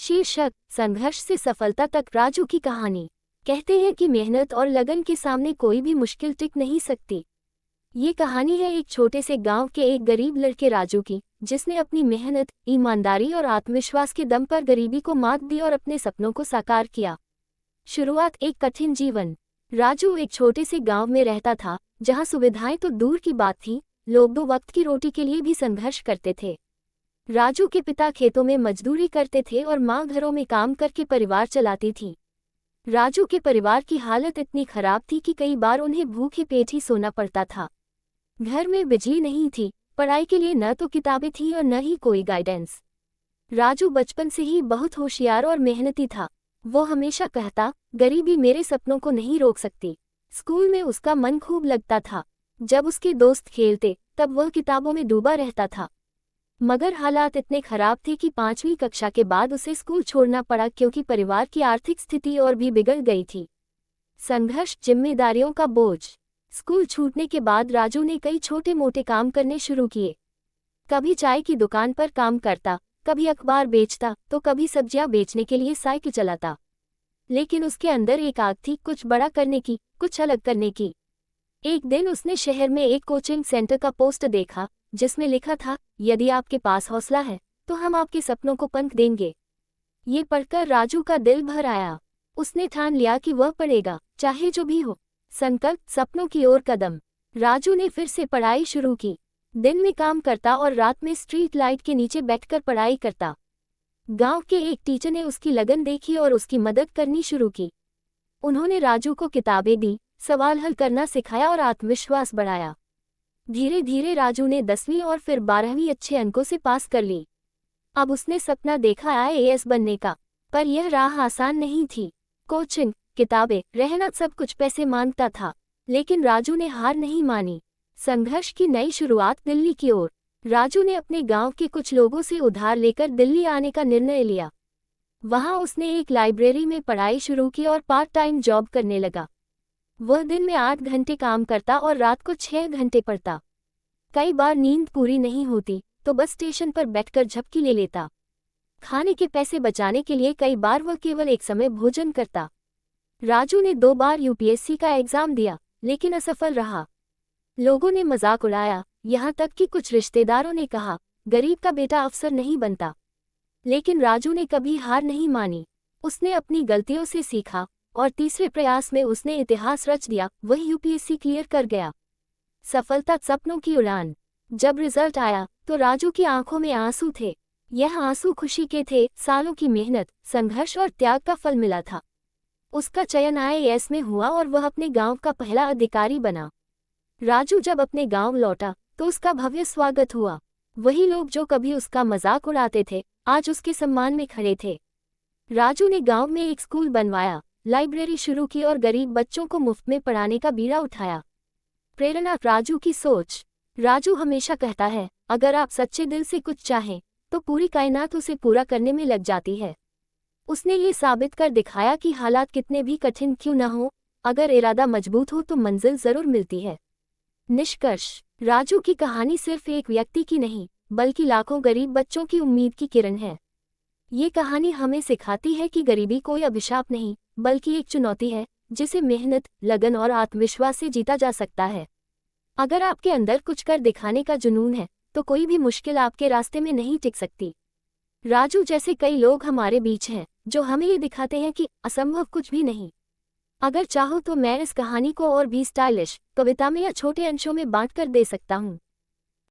शीर्षक संघर्ष से सफलता तक राजू की कहानी। कहते हैं कि मेहनत और लगन के सामने कोई भी मुश्किल टिक नहीं सकती। ये कहानी है एक छोटे से गांव के एक गरीब लड़के राजू की, जिसने अपनी मेहनत, ईमानदारी और आत्मविश्वास के दम पर गरीबी को मात दी और अपने सपनों को साकार किया। शुरुआत एक कठिन जीवन। राजू एक छोटे से गांव में रहता था, जहां सुविधाएं तो दूर की बात थी, लोग 2 वक्त की रोटी के लिए भी संघर्ष करते थे। राजू के पिता खेतों में मजदूरी करते थे और माँ घरों में काम करके परिवार चलाती थी। राजू के परिवार की हालत इतनी खराब थी कि कई बार उन्हें भूखे पेट ही सोना पड़ता था। घर में बिजली नहीं थी, पढ़ाई के लिए न तो किताबें थीं और न ही कोई गाइडेंस। राजू बचपन से ही बहुत होशियार और मेहनती था। वो हमेशा कहता, गरीबी मेरे सपनों को नहीं रोक सकती। स्कूल में उसका मन खूब लगता था। जब उसके दोस्त खेलते, तब वह किताबों में डूबा रहता था। मगर हालात इतने खराब थे कि 5वीं कक्षा के बाद उसे स्कूल छोड़ना पड़ा, क्योंकि परिवार की आर्थिक स्थिति और भी बिगड़ गई थी। संघर्ष, जिम्मेदारियों का बोझ। स्कूल छूटने के बाद राजू ने कई छोटे मोटे काम करने शुरू किए। कभी चाय की दुकान पर काम करता, कभी अखबार बेचता, तो कभी सब्जियां बेचने के लिए साइकिल चलाता। लेकिन उसके अंदर एक आग थी, कुछ बड़ा करने की, कुछ अलग करने की। एक दिन उसने शहर में एक कोचिंग सेंटर का पोस्ट देखा, जिसमें लिखा था, यदि आपके पास हौसला है तो हम आपके सपनों को पंख देंगे। ये पढ़कर राजू का दिल भर आया। उसने ठान लिया कि वह पढ़ेगा, चाहे जो भी हो। संकल्प, सपनों की ओर कदम। राजू ने फिर से पढ़ाई शुरू की। दिन में काम करता और रात में स्ट्रीट लाइट के नीचे बैठकर पढ़ाई करता। गांव के एक टीचर ने उसकी लगन देखी और उसकी मदद करनी शुरू की। उन्होंने राजू को किताबें दी, सवाल हल करना सिखाया और आत्मविश्वास बढ़ाया। धीरे धीरे राजू ने 10वीं और फिर 12वीं अच्छे अंकों से पास कर ली। अब उसने सपना देखा IAS बनने का, पर यह राह आसान नहीं थी। कोचिंग, किताबें, रहना, सब कुछ पैसे मांगता था। लेकिन राजू ने हार नहीं मानी। संघर्ष की नई शुरुआत दिल्ली की ओर। राजू ने अपने गांव के कुछ लोगों से उधार लेकर दिल्ली आने का निर्णय लिया। वहां उसने एक लाइब्रेरी में पढ़ाई शुरू की और पार्ट टाइम जॉब करने लगा। वह दिन में 8 घंटे काम करता और रात को 6 घंटे पढ़ता। कई बार नींद पूरी नहीं होती, तो बस स्टेशन पर बैठकर झपकी ले लेता। खाने के पैसे बचाने के लिए कई बार वह केवल एक समय भोजन करता। राजू ने 2 बार UPSC का एग्जाम दिया, लेकिन असफल रहा। लोगों ने मजाक उड़ाया, यहाँ तक कि कुछ रिश्तेदारों ने कहा, गरीब का बेटा अफसर नहीं बनता। लेकिन राजू ने कभी हार नहीं मानी। उसने अपनी गलतियों से सीखा और तीसरे प्रयास में उसने इतिहास रच दिया। वह UPSC क्लियर कर गया। सफलता, सपनों की उड़ान। जब रिजल्ट आया तो राजू की आंखों में आंसू थे। यह आंसू खुशी के थे, सालों की मेहनत, संघर्ष और त्याग का फल मिला था। उसका चयन IAS में हुआ और वह अपने गांव का पहला अधिकारी बना। राजू जब अपने गांव लौटा तो उसका भव्य स्वागत हुआ। वही लोग जो कभी उसका मजाक उड़ाते थे, आज उसके सम्मान में खड़े थे। राजू ने गांव में एक स्कूल बनवाया, लाइब्रेरी शुरू की और गरीब बच्चों को मुफ्त में पढ़ाने का बीड़ा उठाया। प्रेरणा, राजू की सोच। राजू हमेशा कहता है, अगर आप सच्चे दिल से कुछ चाहें तो पूरी कायनात उसे पूरा करने में लग जाती है। उसने ये साबित कर दिखाया कि हालात कितने भी कठिन क्यों न हो, अगर इरादा मजबूत हो तो मंजिल जरूर मिलती है। निष्कर्ष, राजू की कहानी सिर्फ एक व्यक्ति की नहीं, बल्कि लाखों गरीब बच्चों की उम्मीद की किरण है। ये कहानी हमें सिखाती है कि गरीबी कोई अभिशाप नहीं, बल्कि एक चुनौती है, जिसे मेहनत, लगन और आत्मविश्वास से जीता जा सकता है। अगर आपके अंदर कुछ कर दिखाने का जुनून है, तो कोई भी मुश्किल आपके रास्ते में नहीं टिक सकती। राजू जैसे कई लोग हमारे बीच हैं, जो हमें ये दिखाते हैं कि असंभव कुछ भी नहीं। अगर चाहो तो मैं इस कहानी को और भी स्टाइलिश, कविता में या छोटे अंशों में बांट कर दे सकता हूँ।